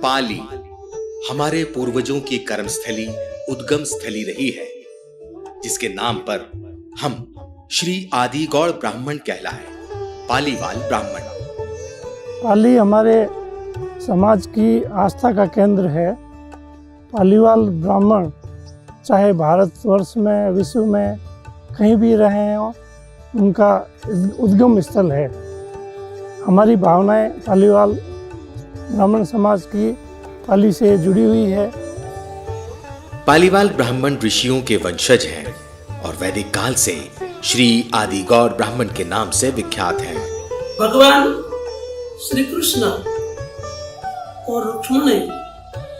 पाली हमारे पूर्वजों की कर्मस्थली, उद्गम स्थली रही है, जिसके नाम पर हम श्री आदिगौड़ ब्राह्मण कहलाए, पालीवाल ब्राह्मण। पाली हमारे समाज की आस्था का केंद्र है। पालीवाल ब्राह्मण चाहे भारतवर्ष में, विश्व में कहीं भी रहे हों, उनका उद्गम स्थल है। हमारी भावनाएं पालीवाल ब्राह्मण समाज की पाली से जुड़ी हुई है। पालीवाल ब्राह्मण ऋषियों के वंशज हैं और वैदिक काल से श्री आदिगौड़ ब्राह्मण के नाम से विख्यात हैं। भगवान श्री कृष्ण और रुक्मिणी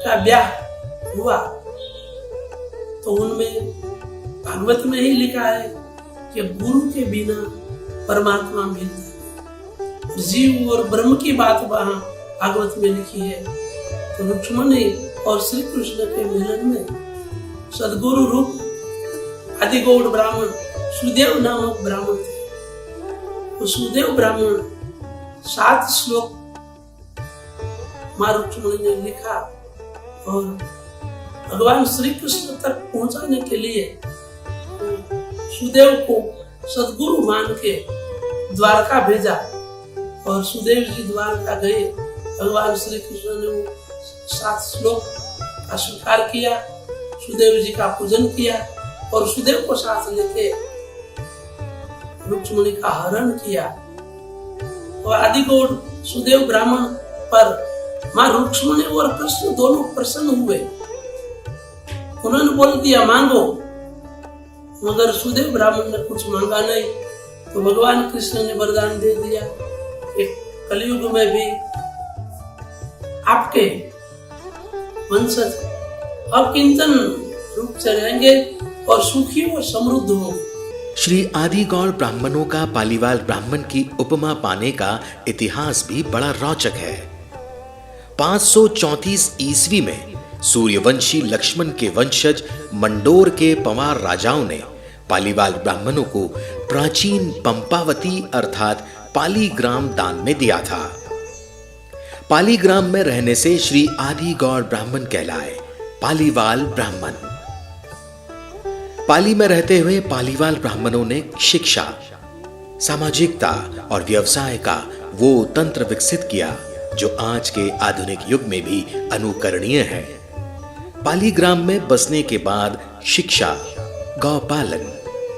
का ब्याह हुआ तो उनमें भागवत में ही लिखा है कि गुरु के बिना परमात्मा मिलता है। जीव और ब्रह्म की बात वहां भागवत में लिखी है। तो रुक्मिणी और श्री कृष्ण के मिलन में सदगुरु रूप आदिगौड़ ब्राह्मण सुदेव नामक ब्राह्मण थे। तो सुदेव ब्राह्मण 7 श्लोक मां रुक्मिणी ने लिखा और भगवान श्री कृष्ण तक पहुंचाने के लिए सुदेव को सदगुरु मान के द्वारका भेजा और सुदेव जी द्वारका गए। भगवान श्री कृष्ण ने वो 7 श्लोक का स्वीकार किया, सुदेव जी का पूजन किया और सुदेव को साथ लेके रुक्मिणी का हरण किया। और आदिगौड़ सुदेव ब्राह्मण पर मां रुक्मिणी और कृष्ण दोनों प्रसन्न हुए। उन्होंने बोल दिया मांगो, मगर सुदेव ब्राह्मण ने कुछ मांगा नहीं। तो भगवान कृष्ण ने वरदान दे दिया कि कलयुग में भी आपके वंशज अकिंचन रूप से रहेंगे और सुखी और समृद्ध होंगे। श्री आदिगौड़ ब्राह्मणों का पालीवाल ब्राह्मण की उपमा पाने का इतिहास भी बड़ा रोचक है। 534 ईस्वी में सूर्यवंशी लक्ष्मण के वंशज मंडोर के पंवार राजाओं ने पालीवाल ब्राह्मणों को प्राचीन पंपावती अर्थात पाली ग्राम दान में दिया था। पाली ग्राम में रहने से श्री आदिगौड़ ब्राह्मण कहलाए, पालीवाल ब्राह्मण। पाली में रहते हुए पालीवाल ब्राह्मणों ने शिक्षा, सामाजिकता और व्यवसाय का वो तंत्र विकसित किया जो आज के आधुनिक युग में भी अनुकरणीय है। पाली ग्राम में बसने के बाद शिक्षा, गौपालन,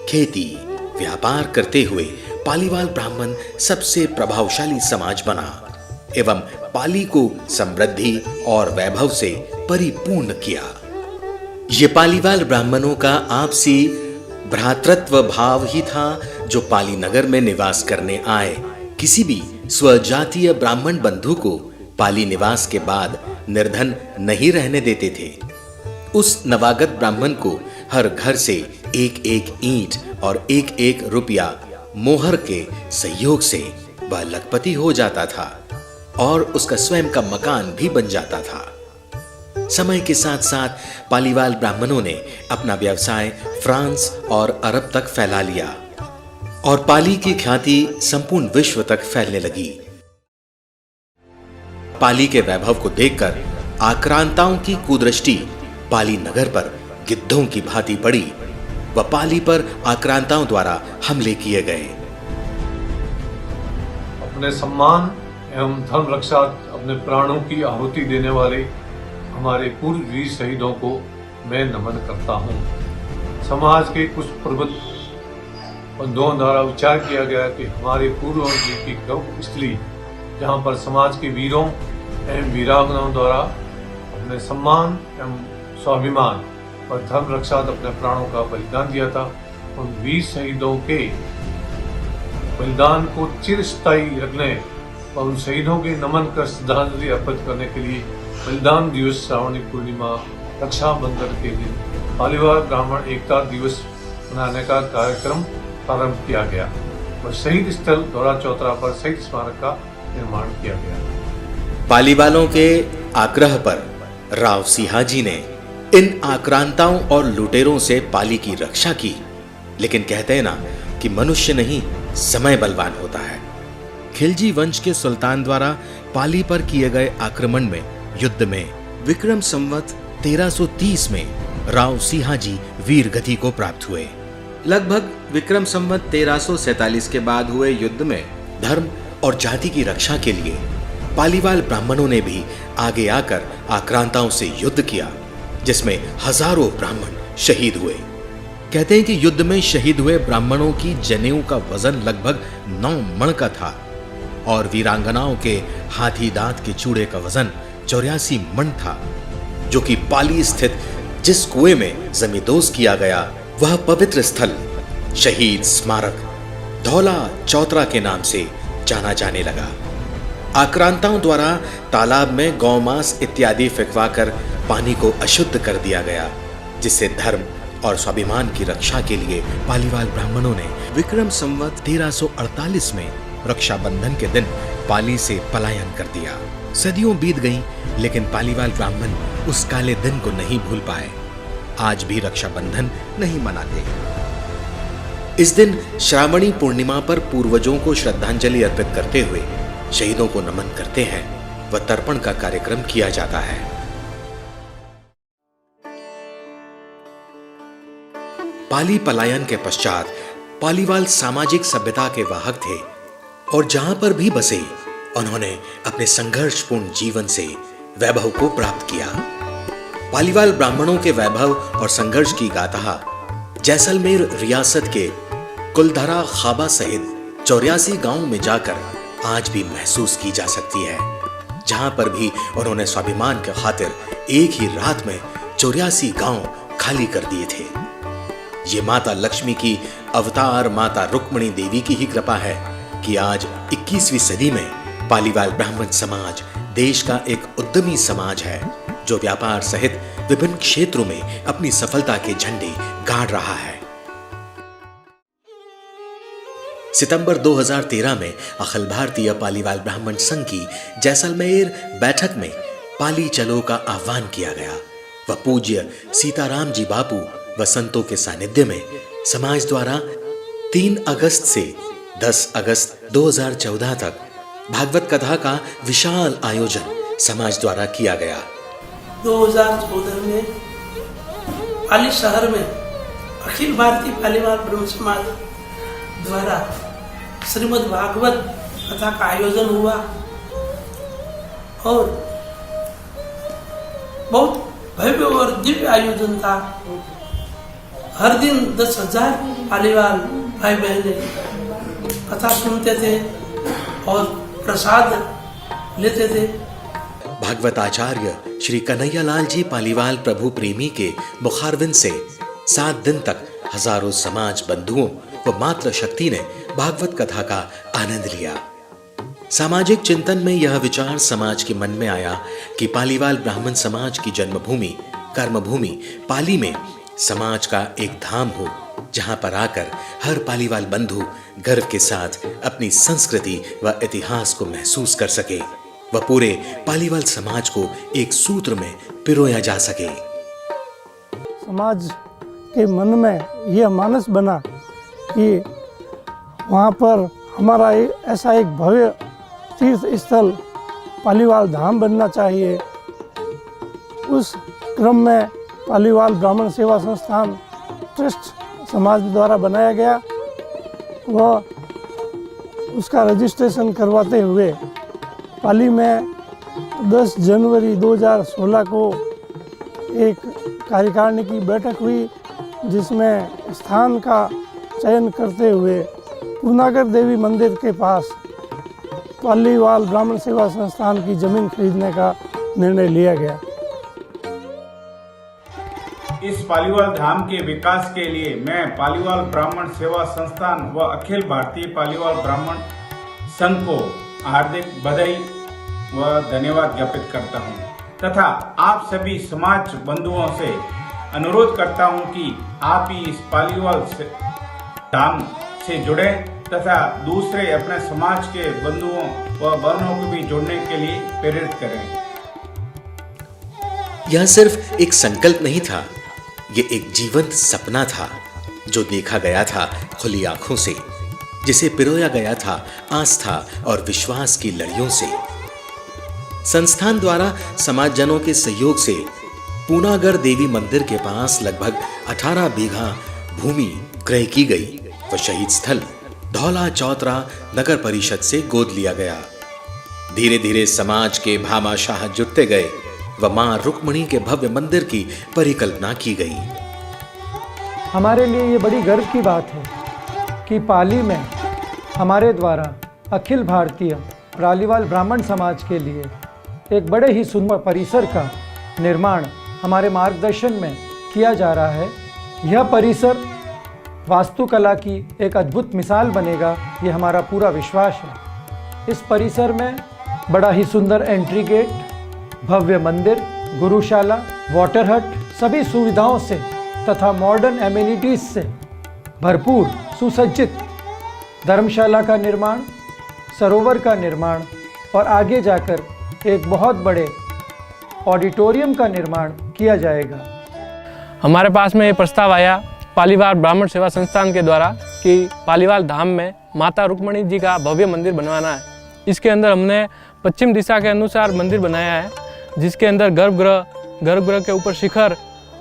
खेती, व्यापार करते हुए पालीवाल ब्राह्मण सबसे प्रभावशाली समाज बना एवं पाली को समृद्धि और वैभव से परिपूर्ण किया। ये पालीवाल ब्राह्मणों का आपसी भ्रातृत्व भाव ही था जो पाली नगर में निवास करने आए किसी भी स्वजातीय ब्राह्मण बंधु को पाली निवास के बाद निर्धन नहीं रहने देते थे। उस नवागत ब्राह्मण को हर घर से एक एक ईंट और एक एक रुपया मोहर के सहयोग से वह लखपति हो जाता था और उसका स्वयं का मकान भी बन जाता था। समय के साथ साथ पालीवाल ब्राह्मणों ने अपना व्यवसाय फ्रांस और अरब तक फैला लिया और पाली की ख्याति संपूर्ण विश्व तक फैलने लगी। पाली के वैभव को देखकर आक्रांताओं की कुदृष्टि पाली नगर पर गिद्धों की भांति पड़ी व पाली पर आक्रांताओं द्वारा हमले किए गए। अपने सम्मान एवं धर्म रक्षा अपने प्राणों की आहुति देने वाले हमारे पूर्व वीर शहीदों को मैं नमन करता हूँ। समाज के कुछ प्रबुद्ध बंधुओं द्वारा उच्चार किया गया कि हमारे पूर्वजों की गौरव स्थली, जहाँ पर समाज के वीरों एवं वीरांगनाओं द्वारा अपने सम्मान एवं स्वाभिमान और धर्म रक्षा अपने प्राणों का बलिदान दिया था, उन वीर शहीदों के बलिदान को चिरस्थायी रखने और उन शहीदों के नमन कर श्रद्धांजलि अर्पित करने के लिए बलिदान दिवस श्रावणी पूर्णिमा रक्षाबंधन के दिन पालीवाल ब्राह्मण एकता दिवस मनाने का कार्यक्रम प्रारंभ किया गया और शहीद स्थल दौरा चौतरा पर शहीद स्मारक का निर्माण किया गया। पालीवालों के आग्रह पर राव सिंहाजी ने इन आक्रांताओं और लुटेरों से पाली की रक्षा की, लेकिन कहते हैं ना कि मनुष्य नहीं समय बलवान होता है। खिलजी वंश के सुल्तान द्वारा पाली पर किए गए आक्रमण में युद्ध में विक्रम संवत 1330 में राव सिंहाजी वीर गति को प्राप्त हुए। लगभग विक्रम संवत 1347 के बाद हुए युद्ध में धर्म और जाति की रक्षा के लिए पालीवाल ब्राह्मणों ने भी आगे आकर आक्रांताओं से युद्ध किया, जिसमें हजारों ब्राह्मण शहीद हुए। कहते हैं कि युद्ध में शहीद हुए ब्राह्मणों की जनेऊ का वजन लगभग 9 मण का था और वीरांगनाओं के हाथी दांत के चूड़े का वजन 84 मण था, जो कि पाली स्थित जिस कुएं में जमींदोज किया गया वह पवित्र स्थल शहीद स्मारक धौला चौतरा के नाम से जाना जाने लगा। आक्रांताओं द्वारा तालाब में गौमांस इत्यादि फेंकवाकर पानी को अशुद्ध कर दिया गया, जिससे धर्म और स्वाभिमान की रक्षा के लिए पालीवाल ब्राह्मणों ने विक्रम संवत 1348 में रक्षाबंधन के दिन पाली से पलायन कर दिया। सदियों बीत गईं, लेकिन पालीवाल ब्राह्मण उस काले दिन को नहीं भूल पाए। आज भी रक्षाबंधन नहीं मनाते। इस दिन श्रावणी पूर्णिमा पर पूर्वजों को श्रद्धांजलि अर्पित करते हुए शहीदों को नमन करते हैं व तर्पण का कार्यक्रम किया जाता है। पाली पलायन के पश्चात पालीवाल सामाजिक सभ्यता के वाहक थे और जहां पर भी बसे उन्होंने अपने संघर्षपूर्ण जीवन से वैभव को प्राप्त किया। पालीवाल ब्राह्मणों के वैभव और संघर्ष की गाथा जैसलमेर रियासत के कुलधरा खाबा सहित 84 गांव में जाकर आज भी महसूस की जा सकती है, जहां पर भी उन्होंने स्वाभिमान के खातिर एक ही रात में 84 गांव खाली कर दिए थे। ये माता लक्ष्मी की अवतार माता रुक्मिणी देवी की ही कृपा है कि आज 21वीं सदी में पालीवाल ब्राह्मण समाज देश का एक उद्यमी समाज है, जो व्यापार सहित विभिन्न क्षेत्रों में अपनी सफलता के झंडे गाड़ रहा है। सितंबर 2013 में अखिल भारतीय पालीवाल ब्राह्मण संघ की जैसलमेर बैठक में पाली चलो का आह्वान किया गया। वह पूज्य सीताराम जी बापू व संतों के सानिध्य में समाज द्वारा 3 अगस्त से 10 अगस्त 2014 तक भागवत कथा का विशाल आयोजन समाज द्वारा किया गया। 2014 में पाली शहर में अखिल भारतीय पालीवाल ब्रह्म समाज द्वारा श्रीमद् भागवत कथा का आयोजन हुआ और बहुत भव्य और दिव्य आयोजन था। हर दिन 10,000 पालीवाल भाई बहने कथा सुनते थे और प्रसाद लेते थे। भागवत आचार्य श्री कन्हैयालाल जी पालीवाल प्रभु प्रेमी के मुखारविंद से 7 दिन तक हजारों समाज बंधुओं व मातृ शक्ति ने भागवत कथा का आनंद लिया। सामाजिक चिंतन में यह विचार समाज के मन में आया कि पालीवाल ब्राह्मण समाज की जन्मभूमि कर्मभूमि पाली में समाज का एक धाम हो, जहां पर आकर हर पालीवाल बंधु गर्व के साथ अपनी संस्कृति व इतिहास को महसूस कर सके व पूरे पालीवाल समाज को एक सूत्र में पिरोया जा सके। समाज के मन में यह मानस बना कि वहाँ पर हमारा ऐसा एक भव्य तीर्थ स्थल पालीवाल धाम बनना चाहिए। उस क्रम में पालीवाल ब्राह्मण सेवा संस्थान ट्रस्ट समाज द्वारा बनाया गया। वह उसका रजिस्ट्रेशन करवाते हुए पाली में 10 जनवरी 2016 को एक कार्यकारिणी की बैठक हुई, जिसमें स्थान का चयन करते हुए पूनागर देवी मंदिर के पास पालीवाल ब्राह्मण सेवा संस्थान की जमीन खरीदने का निर्णय लिया गया। इस पालीवाल धाम के विकास के लिए मैं पालीवाल ब्राह्मण सेवा संस्थान व अखिल भारतीय पालीवाल ब्राह्मण संघ को हार्दिक बधाई व धन्यवाद ज्ञापित करता हूं तथा आप सभी समाज बंधुओं से अनुरोध करता हूं कि आप ही इस पालीवाल धाम से जुड़े तथा दूसरे अपने समाज के बंधुओं व बहनों को भी जोड़ने के लिए प्रेरित करें। यह सिर्फ एक संकल्प नहीं था, ये एक जीवंत सपना था जो देखा गया था खुली आंखों से, जिसे पिरोया गया था आस्था और विश्वास की लड़ियों से। संस्थान द्वारा समाजजनों के सहयोग से पूनागढ़ देवी मंदिर के पास लगभग 18 बीघा भूमि क्रय की गई व शहीद स्थल धौला चौतरा नगर परिषद से गोद लिया गया। धीरे धीरे समाज के भामाशाह जुटते गए व मां रुक्मणी के भव्य मंदिर की परिकल्पना की गई। हमारे लिए ये बड़ी गर्व की बात है कि पाली में हमारे द्वारा अखिल भारतीय पालीवाल ब्राह्मण समाज के लिए एक बड़े ही सुंदर परिसर का निर्माण हमारे मार्गदर्शन में किया जा रहा है। यह परिसर वास्तुकला की एक अद्भुत मिसाल बनेगा, ये हमारा पूरा विश्वास है। इस परिसर में बड़ा ही सुंदर एंट्री गेट, भव्य मंदिर, गुरुशाला, वाटर हट सभी सुविधाओं से तथा मॉडर्न एमिनिटीज से भरपूर सुसज्जित धर्मशाला का निर्माण, सरोवर का निर्माण और आगे जाकर एक बहुत बड़े ऑडिटोरियम का निर्माण किया जाएगा। हमारे पास में ये प्रस्ताव आया पालीवाल ब्राह्मण सेवा संस्थान के द्वारा कि पालीवाल धाम में माता रुक्मणी जी का भव्य मंदिर बनवाना है। इसके अंदर हमने पश्चिम दिशा के अनुसार मंदिर बनाया है, जिसके अंदर गर्भगृह के ऊपर शिखर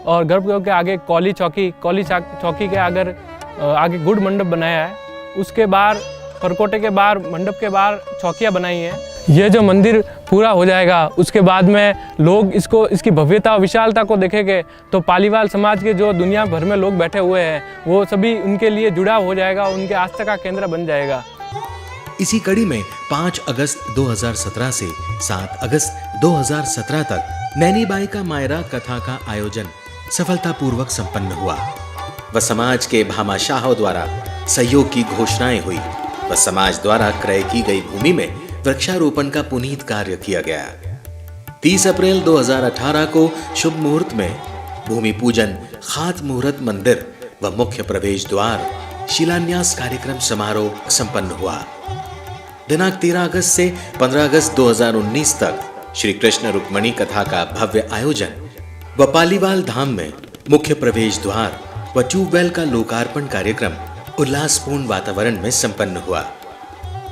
और गर्भगृह के आगे कौली चौकी के आगे गुड़ मंडप बनाया है। उसके बाहर परकोटे के बाहर मंडप के बाहर चौकियाँ बनाई हैं। ये जो मंदिर पूरा हो जाएगा उसके बाद में लोग इसकी भव्यता और विशालता को देखेंगे तो पालीवाल समाज के जो दुनिया भर में लोग बैठे हुए हैं वो सभी उनके लिए जुड़ाव हो जाएगा, उनके आस्था का केंद्र बन जाएगा। इसी कड़ी में 5 अगस्त 2017 से 7 अगस्त 2017 तक नैनीबाई का मायरा कथा का आयोजन सफलतापूर्वक संपन्न हुआ व समाज के भामाशाहों द्वारा सहयोग की घोषणाएं हुई व समाज द्वारा क्रय की गई भूमि में वृक्षारोपण का पुनीत कार्य किया गया। 30 अप्रैल 2018 को शुभ मुहूर्त में भूमि पूजन, खात मुहूर्त मंदिर व मुख्य प्रवेश द्वार शिलान्यास कार्यक्रम समारोह संपन्न हुआ। दिनांक 13 अगस्त से 15 अगस्त 2019 तक श्री कृष्ण रुक्मणी कथा का भव्य आयोजन व पालीवाल धाम में मुख्य प्रवेश द्वार व ट्यूबवेल का लोकार्पण कार्यक्रम उल्लासपूर्ण वातावरण में संपन्न हुआ।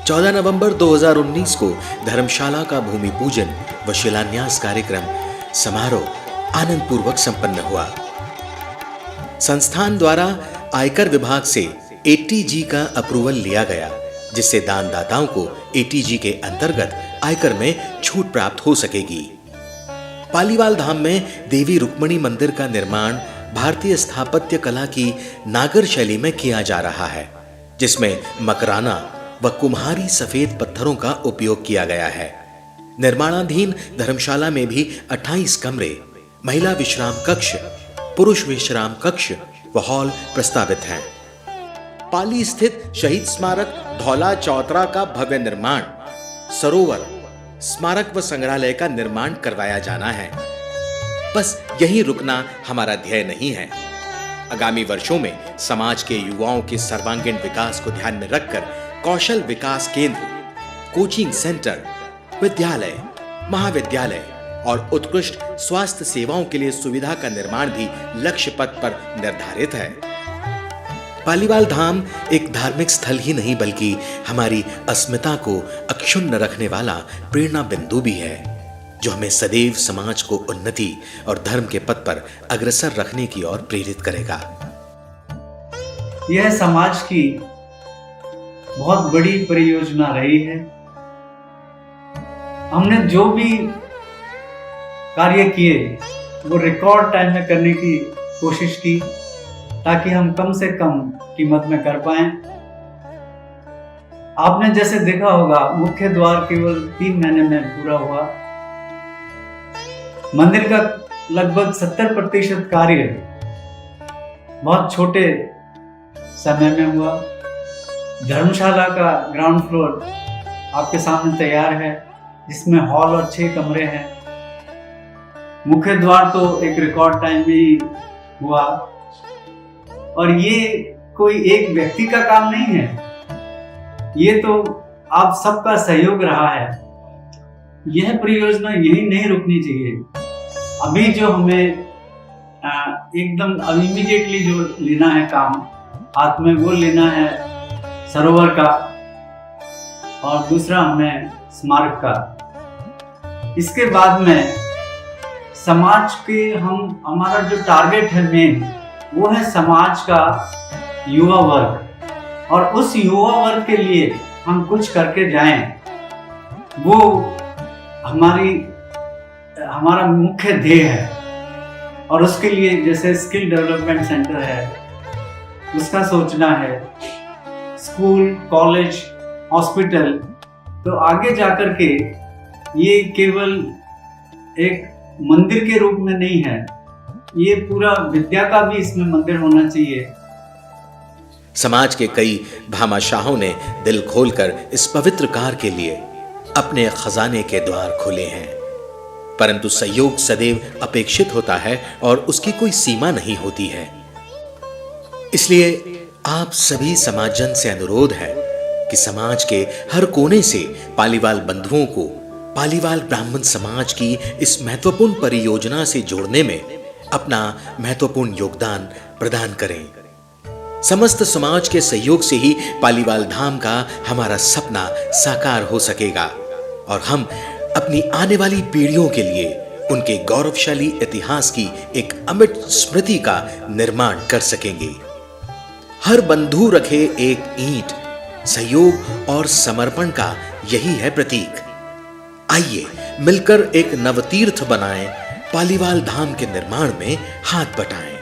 14 नवंबर 2019 को धर्मशाला का भूमि पूजन व शिलान्यास कार्यक्रम समारोह आनंद पूर्वक संपन्न हुआ। संस्थान द्वारा आयकर विभाग से ATG का अप्रूवल लिया गया, जिससे दानदाताओं को ATG के अंतर्गत आयकर में छूट प्राप्त हो सकेगी। पालीवाल धाम में देवी रुक्मणी मंदिर का निर्माण भारतीय स्थापत्य कला की नागर शैली में किया जा रहा है, जिसमें मकराना व कुम्हारी सफेद पत्थरों का उपयोग किया गया है। निर्माणाधीन धर्मशाला में भी 28 कमरे, महिला विश्राम कक्ष, पुरुष विश्राम कक्ष व हॉल प्रस्तावित हैं। पाली स्थित शहीद स्मारक धौला चौतरा का भव्य निर्माण, सरोवर, स्मारक व संग्रहालय का निर्माण करवाया जाना है। बस यही रुकना हमारा ध्येय नहीं है। आगामी वर्षों में समाज के युवाओं के सर्वांगीण विकास को ध्यान में रखकर कौशल विकास केंद्र, कोचिंग सेंटर, विद्यालय, महाविद्यालय और उत्कृष्ट स्वास्थ्य सेवाओं के लिए सुविधा का निर्माण भी लक्ष्य पथ पर निर्धारित है। पालीवाल धाम एक धार्मिक स्थल ही नहीं बल्कि हमारी अस्मिता को अक्षुण्ण रखने वाला प्रेरणा बिंदु भी है, जो हमें सदैव समाज को उन्नति और धर्म के पथ पर अग्रसर रखने की ओर प्रेरित करेगा। यह समाज की बहुत बड़ी परियोजना रही है। हमने जो भी कार्य किए वो रिकॉर्ड टाइम में करने की कोशिश की, ताकि हम कम से कम कीमत में कर पाएं। आपने जैसे देखा होगा, मुख्य द्वार केवल 3 महीने में पूरा हुआ। मंदिर का लगभग 70% कार्य बहुत छोटे समय में हुआ। धर्मशाला का ग्राउंड फ्लोर आपके सामने तैयार है, जिसमें हॉल और 6 कमरे हैं। मुख्य द्वार तो एक रिकॉर्ड टाइम में ही हुआ, और ये कोई एक व्यक्ति का काम नहीं है, ये तो आप सबका सहयोग रहा है। यह परियोजना यही नहीं रुकनी चाहिए। अभी जो हमें एकदम इमीडिएटली जो लेना है काम हाथ में, वो लेना है सरोवर का, और दूसरा हमें स्मारक का। इसके बाद में समाज के हमारा जो टारगेट है मेन, वो है समाज का युवा वर्ग, और उस युवा वर्ग के लिए हम कुछ करके जाएं, वो हमारा मुख्य ध्येय है। और उसके लिए जैसे स्किल डेवलपमेंट सेंटर है, उसका सोचना है, स्कूल, कॉलेज, हॉस्पिटल, तो आगे जाकर के ये केवल एक मंदिर के रूप में नहीं है, ये पूरा विद्या का भी इसमें मंदिर होना चाहिए। समाज के कई भामाशाहों ने दिल खोलकर इस पवित्र कार्य के लिए अपने खजाने के द्वार खोले हैं, परंतु सहयोग सदैव अपेक्षित होता है और उसकी कोई सीमा नहीं होती है। इसलिए आप सभी समाजजन से अनुरोध है कि समाज के हर कोने से पालीवाल बंधुओं को पालीवाल ब्राह्मण समाज की इस महत्वपूर्ण परियोजना से जोड़ने में अपना महत्वपूर्ण योगदान प्रदान करें। समस्त समाज के सहयोग से ही पालीवाल धाम का हमारा सपना साकार हो सकेगा और हम अपनी आने वाली पीढ़ियों के लिए उनके गौरवशाली इतिहास की एक अमिट स्मृति का निर्माण कर सकेंगे। हर बंधु रखे एक ईंट, सहयोग और समर्पण का यही है प्रतीक। आइए मिलकर एक नवतीर्थ बनाएं, पालीवाल धाम के निर्माण में हाथ बटाएं।